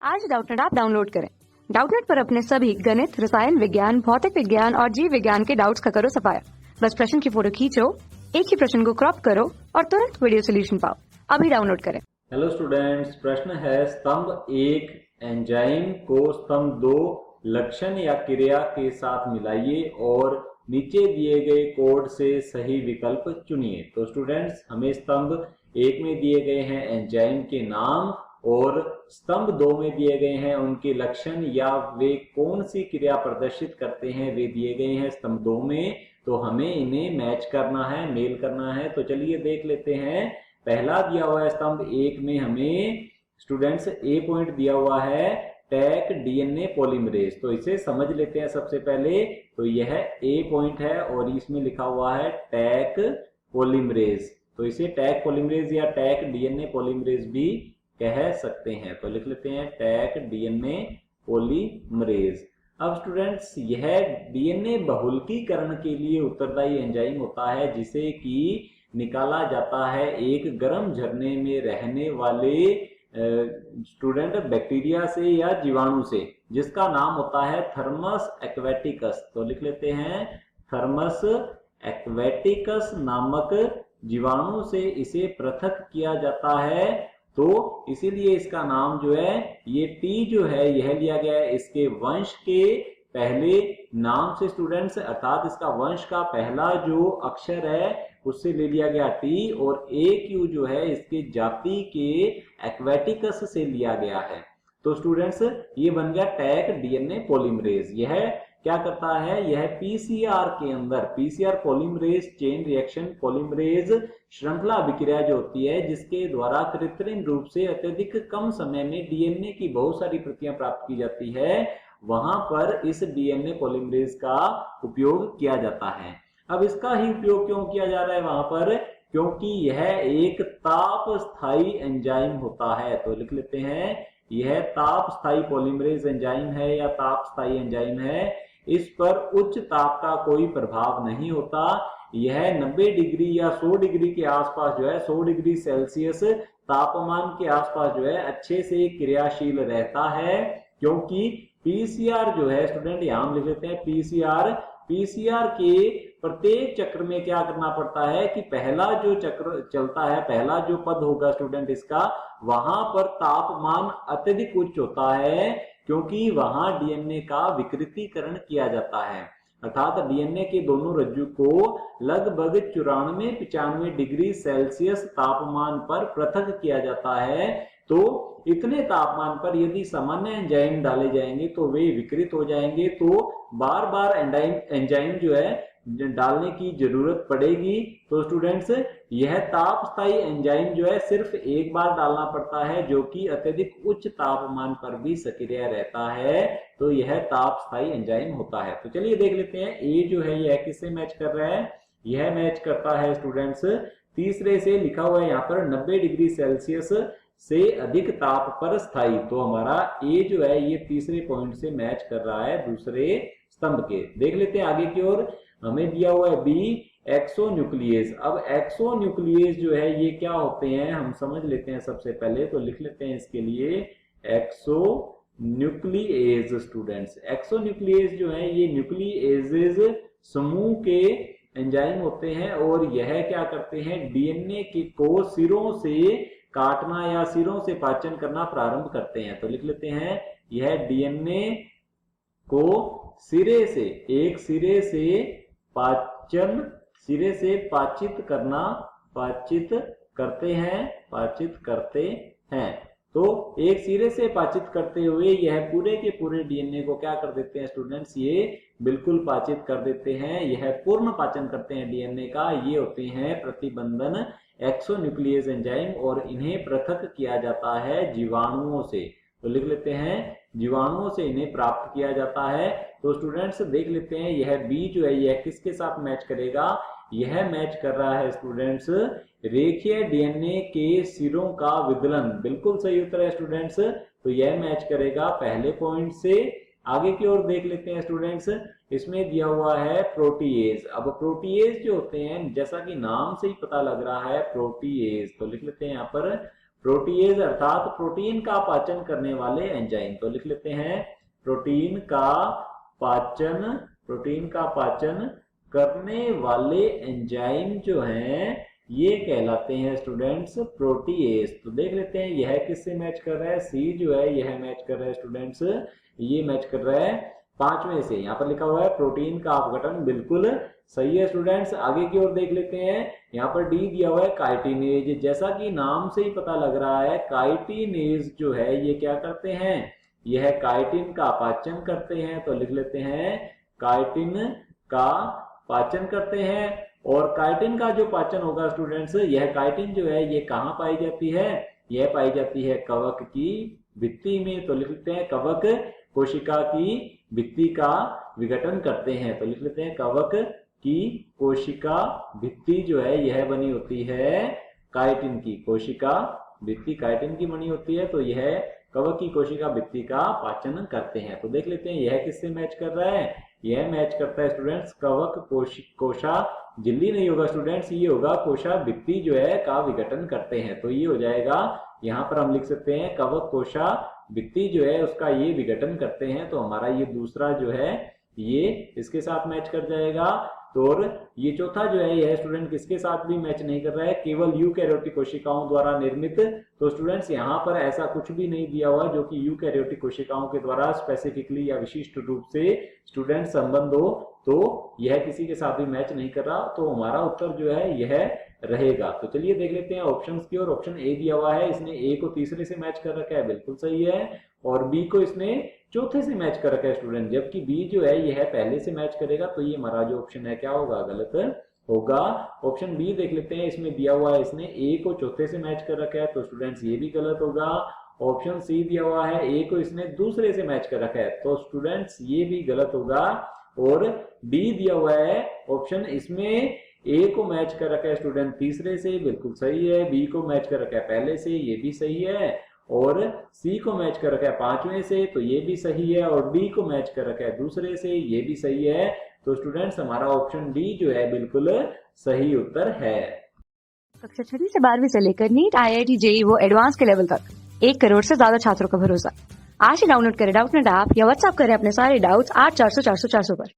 आज Doubtnut app download करें। Doubtnut पर अपने सभी गणित, रसायन विज्ञान, भौतिक विज्ञान और जीव विज्ञान के डाउट्स का करो सफाया। बस प्रश्न की फोटो खींचो, एक ही प्रश्न को क्रॉप करो और तुरंत वीडियो सोल्यूशन पाओ। अभी डाउनलोड करें। हेलो स्टूडेंट्स, प्रश्न है स्तंभ एक एंजाइम को स्तंभ 2 लक्षण या क्रिया के साथ मिलाइए और नीचे दिए गए कोड से सही विकल्प चुनिए। तो स्टूडेंट्स, हमें स्तंभ एक में दिए गए हैं एंजाइम के नाम और स्तंभ 2 में दिए गए हैं उनके लक्षण या वे कौन सी क्रिया प्रदर्शित करते हैं वे दिए गए हैं स्तंभ 2 में। तो हमें इन्हें मैच करना है, मेल करना है। तो चलिए देख लेते हैं। पहला दिया हुआ है स्तंभ एक में हमें स्टूडेंट्स ए पॉइंट दिया हुआ है टैक डीएनए पॉलीमरेज। तो इसे समझ लेते हैं सबसे पहले। तो यह ए पॉइंट है और इसमें लिखा हुआ है टैक पॉलीमरेज। तो इसे टैक पॉलीमरेज या टैक डीएनए पॉलीमरेज भी कह सकते हैं। तो लिख लेते हैं टैक डीएनए पॉलीमरेज। अब स्टूडेंट्स, यह डीएनए बहुलकीकरण के लिए उत्तरदायी एंजाइम होता है जिसे कि निकाला जाता है एक गर्म झरने में रहने वाले स्टूडेंट बैक्टीरिया से या जीवाणु से, जिसका नाम होता है थर्मस एक्वेटिकस। तो लिख लेते हैं थर्मस एक्वेटिकस नामक जीवाणु से इसे पृथक किया जाता है। तो इसीलिए इसका नाम जो है ये टी जो है यह लिया गया है इसके वंश के पहले नाम से स्टूडेंट्स, अर्थात इसका वंश का पहला जो अक्षर है उससे ले लिया गया टी, और ए क्यू जो है इसके जाति के एक्वेटिकस से लिया गया है। तो स्टूडेंट्स, ये बन गया टैक डीएनए पॉलीमरेज। यह क्या करता है, यह पीसीआर के अंदर PCR polymerase chain reaction polymerase श्रृंखला अभिक्रिया जो होती है जिसके द्वारा कृत्रिम रूप से अत्यधिक कम समय में डीएनए की बहुत सारी प्रतियां प्राप्त की जाती है, वहां पर इस डीएनए पॉलीमरेज का उपयोग किया जाता है। अब इसका ही उपयोग क्यों किया जा रहा है वहां पर, क्योंकि यह एक ताप स्थायी एंजाइम होता है। तो लिख लेते हैं यह ताप स्थायी पॉलीमरेज एंजाइम है या ताप स्थायी एंजाइम है। इस पर उच्च ताप का कोई प्रभाव नहीं होता। यह 90 डिग्री या 100 डिग्री के आसपास जो है 100 डिग्री सेल्सियस तापमान के आसपास जो है अच्छे से क्रियाशील रहता है, क्योंकि पीसीआर जो है स्टूडेंट यहां लिख लेते हैं पीसीआर के प्रत्येक चक्र में क्या करना पड़ता है कि पहला जो चक्र चलता है, पहला जो पद होगा स्टूडेंट इसका, वहां पर तापमान अत्यधिक उच्च होता है क्योंकि वहां डीएनए का विकृतीकरण किया जाता है। अर्थात डीएनए के दोनों रज्जु को लगभग 94-95 डिग्री सेल्सियस तापमान पर पृथक किया जाता है। तो इतने तापमान पर यदि सामान्य एंजाइम डाले जाएंगे तो वे विकृत हो जाएंगे। तो बार बार एंजाइम जो है डालने की जरूरत पड़ेगी। तो स्टूडेंट्स, यह ताप स्थायी एंजाइम जो है सिर्फ एक बार डालना पड़ता है, जो कि अत्यधिक उच्च तापमान पर भी सक्रिय रहता है। तो यह ताप स्थायी एंजाइम होता है। तो चलिए देख लेते हैं ए जो है यह किससे मैच कर रहा है। यह मैच करता है स्टूडेंट्स तीसरे से, लिखा हुआ है यहाँ पर 90 डिग्री सेल्सियस से अधिक ताप पर स्थायी। तो हमारा ए जो है ये तीसरे पॉइंट से मैच कर रहा है दूसरे स्तंभ के। देख लेते हैं आगे की ओर। हमें दिया हुआ है बी एक्सोन्यूक्लियेज। अब एक्सोन्यूक्लियेज जो है ये क्या होते हैं हम समझ लेते हैं सबसे पहले। तो लिख लेते हैं इसके लिए एक्सोन्यूक्लियेज। स्टूडेंट्स, एक्सोन्यूक्लियेज जो है ये न्यूक्लियेजेज समूह के एंजाइम होते हैं और यह क्या करते हैं डीएनए को सिरों से काटना या सिरों से पाचन करना प्रारंभ करते हैं। तो लिख लेते हैं यह डीएनए को सिरे से एक सिरे से पाचित करते हैं। तो एक सिरे से पाचित करते हुए यह पूरे के पूरे डीएनए को क्या कर देते हैं स्टूडेंट्स, ये बिल्कुल पाचित कर देते हैं। यह पूर्ण पाचन करते हैं डीएनए का। ये होते हैं प्रतिबंधन एक्सोन्यूक्लियेज एंजाइम और इन्हें पृथक किया जाता है जीवाणुओं से। तो लिख लेते हैं जीवाणुओं से इन्हें प्राप्त किया जाता है। तो स्टूडेंट्स देख लेते हैं यह बी जो है यह किसके साथ मैच करेगा। यह मैच कर रहा है स्टूडेंट्स रेखीय डीएनए के सिरों का विदलन। बिल्कुल सही उत्तर है स्टूडेंट्स। तो यह मैच करेगा पहले पॉइंट से। आगे की ओर देख लेते हैं स्टूडेंट्स, इसमें दिया हुआ है प्रोटीएज। अब प्रोटीएज जो होते हैं जैसा कि नाम से ही पता लग रहा है प्रोटीएज। तो लिख लेते हैं यहाँ पर प्रोटीएज अर्थात प्रोटीन का पाचन करने वाले एंजाइम। तो लिख लेते हैं प्रोटीन का पाचन करने वाले एंजाइम जो हैं ये कहलाते हैं स्टूडेंट्स प्रोटीएज। तो देख लेते हैं यह किससे मैच कर रहा है, सी जो है यह मैच कर रहा है स्टूडेंट्स, ये मैच कर रहा है पांचवें से। यहाँ पर लिखा हुआ है प्रोटीन का अपघटन, बिल्कुल सही है स्टूडेंट्स। आगे की ओर देख लेते हैं, यहाँ पर डी दिया हुआ है काइटिनेज। जैसा कि नाम से ही पता लग रहा है काइटिनेज जो है ये क्या करते हैं, यह काइटिन का पाचन करते हैं। तो लिख लेते हैं काइटिन का पाचन करते हैं। और काइटिन का जो पाचन होगा स्टूडेंट्स, यह काइटिन जो है ये कहाँ पाई जाती है, यह पाई जाती है कवक की भित्ति में। तो लिख लेते हैं कवक कोशिका की भित्ति का विघटन करते हैं। तो लिख लेते हैं कवक की कोशिका भित्ति जो है यह बनी होती है काइटिन की, कोशिका भित्ति काइटिन की बनी होती है। तो यह कवक की कोशिका भित्ति का पाचन करते हैं। तो देख लेते हैं यह किससे मैच कर रहा है, यह मैच करता है स्टूडेंट्स कवक कोशा झिल्ली नहीं होगा स्टूडेंट्स, ये होगा कोशा भित्ति जो है का विघटन करते हैं। तो ये हो जाएगा, यहाँ पर हम लिख सकते हैं कवक कोशा भित्ति जो है उसका ये विघटन करते हैं। तो हमारा ये दूसरा जो है ये इसके साथ मैच कर जाएगा। तो और ये चौथा जो है यह स्टूडेंट किसके साथ भी मैच नहीं कर रहा है, केवल यूकैरियोटिक कोशिकाओं द्वारा निर्मित। तो स्टूडेंट्स यहाँ पर ऐसा कुछ भी नहीं दिया हुआ जो कि यूकैरियोटिक कोशिकाओं के द्वारा स्पेसिफिकली या विशिष्ट रूप से स्टूडेंट संबंध हो, तो यह किसी के साथ भी मैच नहीं कर रहा। तो हमारा उत्तर जो है यह रहेगा। तो चलिए देख लेते हैं ऑप्शंस की ओर। ऑप्शन ए दिया हुआ है, इसने ए को तीसरे से मैच कर रखा है, बिल्कुल सही है। और बी को इसने चौथे से मैच कर रखा है स्टूडेंट, जबकि बी जो है यह पहले से मैच करेगा। तो ये हमारा जो ऑप्शन है क्या होगा, गलत होगा। ऑप्शन बी देख लेते हैं, इसमें दिया हुआ है इसने ए को चौथे से मैच कर रखा है। तो स्टूडेंट्स ये भी गलत होगा। ऑप्शन सी दिया हुआ है ए को इसने दूसरे से मैच कर रखा है। तो स्टूडेंट्स ये भी गलत होगा। और डी दिया हुआ है ऑप्शन, इसमें ए को मैच कर रखा है स्टूडेंट तीसरे से, बिल्कुल सही है। बी को मैच कर रखा है पहले से, ये भी सही है। और सी को मैच कर रखा है पांचवें से, तो ये भी सही है। और डी को मैच कर रखा है दूसरे से, ये भी सही है। तो स्टूडेंट्स हमारा ऑप्शन डी जो है बिल्कुल सही उत्तर है। कक्षा 6 से 12वीं से लेकर नीट, IIT, JEE वो एडवांस के लेवल तक 1 करोड़ से ज्यादा छात्रों का भरोसा। आज ही डाउनलोड करें डाउटनेट ऐप या व्हाट्सएप करें अपने सारे डाउट्स 8400 400 400 पर।